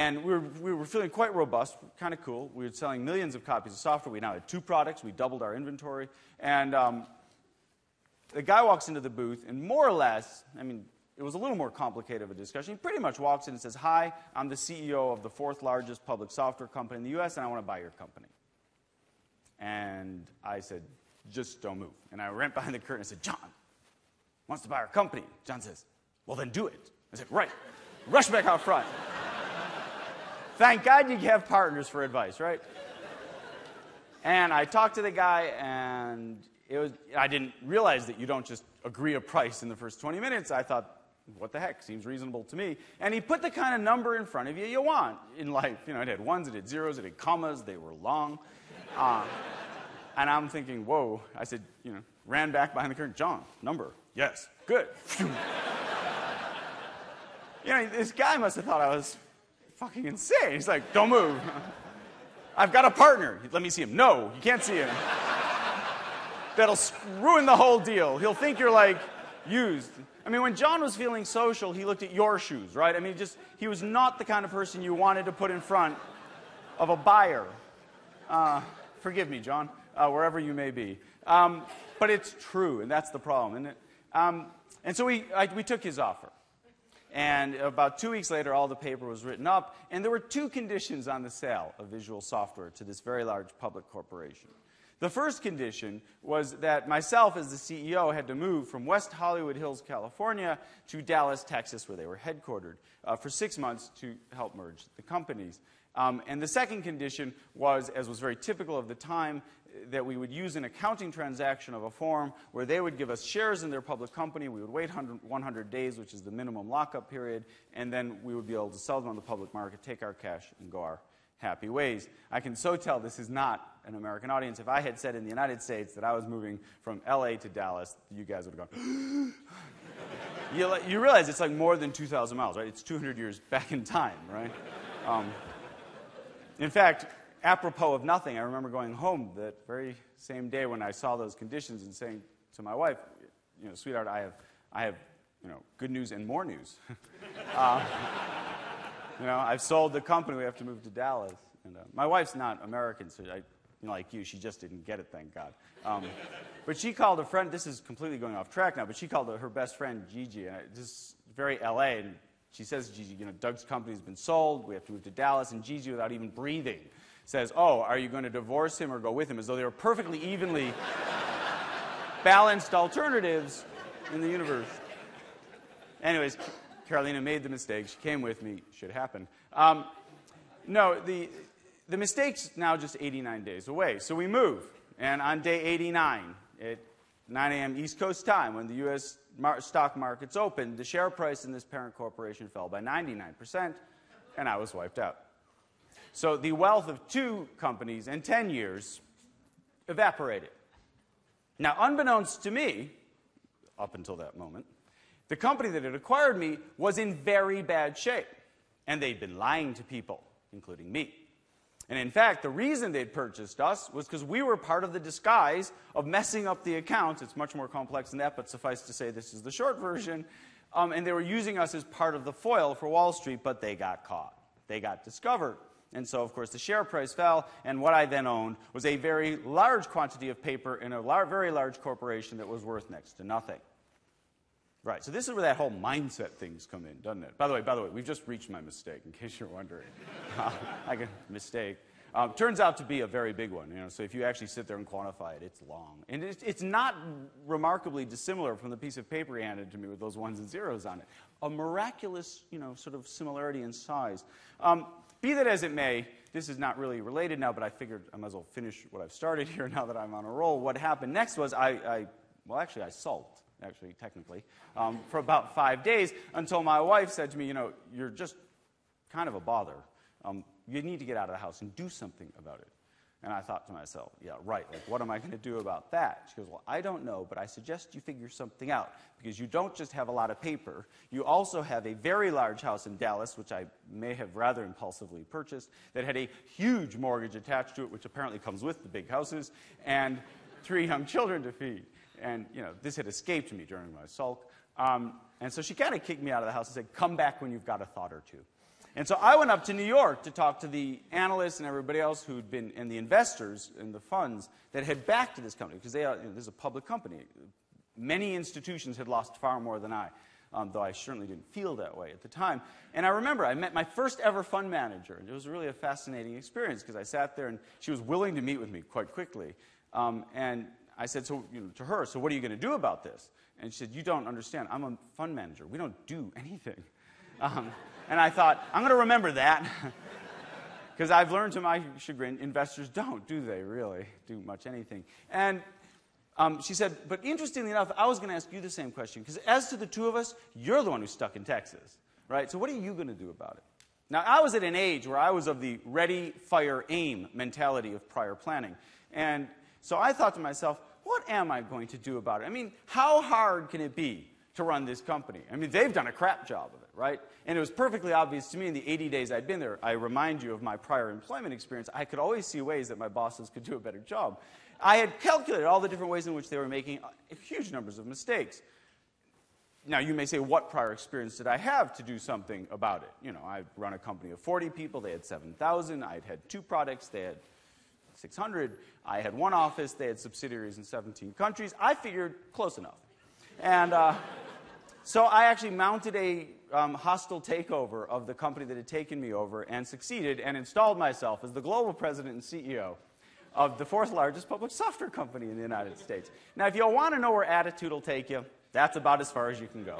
And we were feeling quite robust, kind of cool. We were selling millions of copies of software. We now had 2 products. We doubled our inventory. And the guy walks into the booth, and more or less, I mean, it was a little more complicated of a discussion. He pretty much walks in and says, "Hi, I'm the CEO of the 4th largest public software company in the U.S., and I want to buy your company." And I said, "Just don't move." And I went behind the curtain and said, "John wants to buy our company." John says, "Well, then do it." I said, "Right." Rush back out front. Thank God you have partners for advice, right? And I talked to the guy, and I didn't realize that you don't just agree a price in the first 20 minutes. I thought, what the heck, seems reasonable to me. And he put the kind of number in front of you want in life. You know, it had ones, it had zeros, it had commas, they were long. And I'm thinking, whoa. I said, ran back behind the curtain, "John, number, yes, good." This guy must have thought I was fucking insane. He's like, "Don't move. I've got a partner." Let me see him. "No, you can't see him. That'll ruin the whole deal. He'll think you're, like, used." I mean, when John was feeling social, he looked at your shoes, right? I mean, he was not the kind of person you wanted to put in front of a buyer. Forgive me, John, wherever you may be. But it's true, and that's the problem, isn't it? And so we took his offer. And about 2 weeks later, all the paper was written up, and there were 2 conditions on the sale of Visual Software to this very large public corporation. The first condition was that myself, as the CEO, had to move from West Hollywood Hills, California, to Dallas, Texas, where they were headquartered, for 6 months to help merge the companies. And the second condition was, as was very typical of the time, that we would use an accounting transaction of a form where they would give us shares in their public company. We would wait 100 days, which is the minimum lockup period, and then we would be able to sell them on the public market, take our cash, and go our happy ways. I can so tell this is not an American audience. If I had said in the United States that I was moving from LA to Dallas, you guys would have gone, you realize it's like more than 2,000 miles, right? It's 200 years back in time, right? In fact, apropos of nothing, I remember going home that very same day when I saw those conditions and saying to my wife, "Sweetheart, I have good news and more news. I've sold the company. We have to move to Dallas." And my wife's not American, so like you, she just didn't get it, thank God. But she called a friend. This is completely going off track now, but she called her best friend, Gigi. And this is very LA, and she says to Gigi, "Doug's company's been sold. We have to move to Dallas." And Gigi, without even breathing, says, "Oh, are you going to divorce him or go with him?" As though they were perfectly evenly balanced alternatives in the universe. Anyways, Carolina made the mistake. She came with me. Should happen. No, the mistake's now just 89 days away. So we move. And on day 89, at 9 a.m. East Coast time, when the U.S. stock markets opened, the share price in this parent corporation fell by 99%, and I was wiped out. So the wealth of 2 companies in 10 years evaporated. Now, unbeknownst to me, up until that moment, the company that had acquired me was in very bad shape, and they'd been lying to people, including me. And in fact, the reason they'd purchased us was because we were part of the disguise of messing up the accounts. It's much more complex than that, but suffice to say this is the short version. And they were using us as part of the foil for Wall Street, but they got caught. They got discovered. And so, of course, the share price fell, and what I then owned was a very large quantity of paper in a very large corporation that was worth next to nothing. Right, so this is where that whole mindset things come in, doesn't it? By the way, we've just reached my mistake, in case you're wondering. Mistake. Turns out to be a very big one, so if you actually sit there and quantify it, it's long. And it's not remarkably dissimilar from the piece of paper he handed to me with those ones and zeros on it. A miraculous, sort of similarity in size. Be that as it may, this is not really related now, but I figured I might as well finish what I've started here now that I'm on a roll. What happened next was I sulked. Actually, technically, for about 5 days until my wife said to me, "You're just kind of a bother. You need to get out of the house and do something about it." And I thought to myself, yeah, right, like, what am I going to do about that? She goes, "Well, I don't know, but I suggest you figure something out, because you don't just have a lot of paper. You also have a very large house in Dallas, which I may have rather impulsively purchased, that had a huge mortgage attached to it, which apparently comes with the big houses, and 3 young children to feed." And, this had escaped me during my sulk. And so she kind of kicked me out of the house and said, "Come back when you've got a thought or two." And so I went up to New York to talk to the analysts and everybody else who'd been, and the investors in the funds that had backed this company, because this is a public company. Many institutions had lost far more than I, though I certainly didn't feel that way at the time. And I remember I met my first ever fund manager. And it was really a fascinating experience because I sat there and she was willing to meet with me quite quickly. And I said to her, so what are you going to do about this? And she said, you don't understand. I'm a fund manager. We don't do anything. And I thought, I'm going to remember that. Because I've learned to my chagrin, investors don't, do they really, do much anything. And she said, but interestingly enough, I was going to ask you the same question. Because as to the two of us, you're the one who's stuck in Texas. Right? So what are you going to do about it? Now, I was at an age where I was of the ready, fire, aim mentality of prior planning. And so I thought to myself, what am I going to do about it? I mean, how hard can it be to run this company? I mean, they've done a crap job of it, right? And it was perfectly obvious to me in the 80 days I'd been there. I remind you of my prior employment experience. I could always see ways that my bosses could do a better job. I had calculated all the different ways in which they were making huge numbers of mistakes. Now, you may say, what prior experience did I have to do something about it? You know, I'd run a company of 40 people. They had 7,000. I'd had 2 products. They had 600. I had 1 office. They had subsidiaries in 17 countries. I figured close enough. And so I actually mounted a hostile takeover of the company that had taken me over and succeeded and installed myself as the global president and CEO of the 4th largest public software company in the United States. Now, if you want to know where attitude will take you, that's about as far as you can go.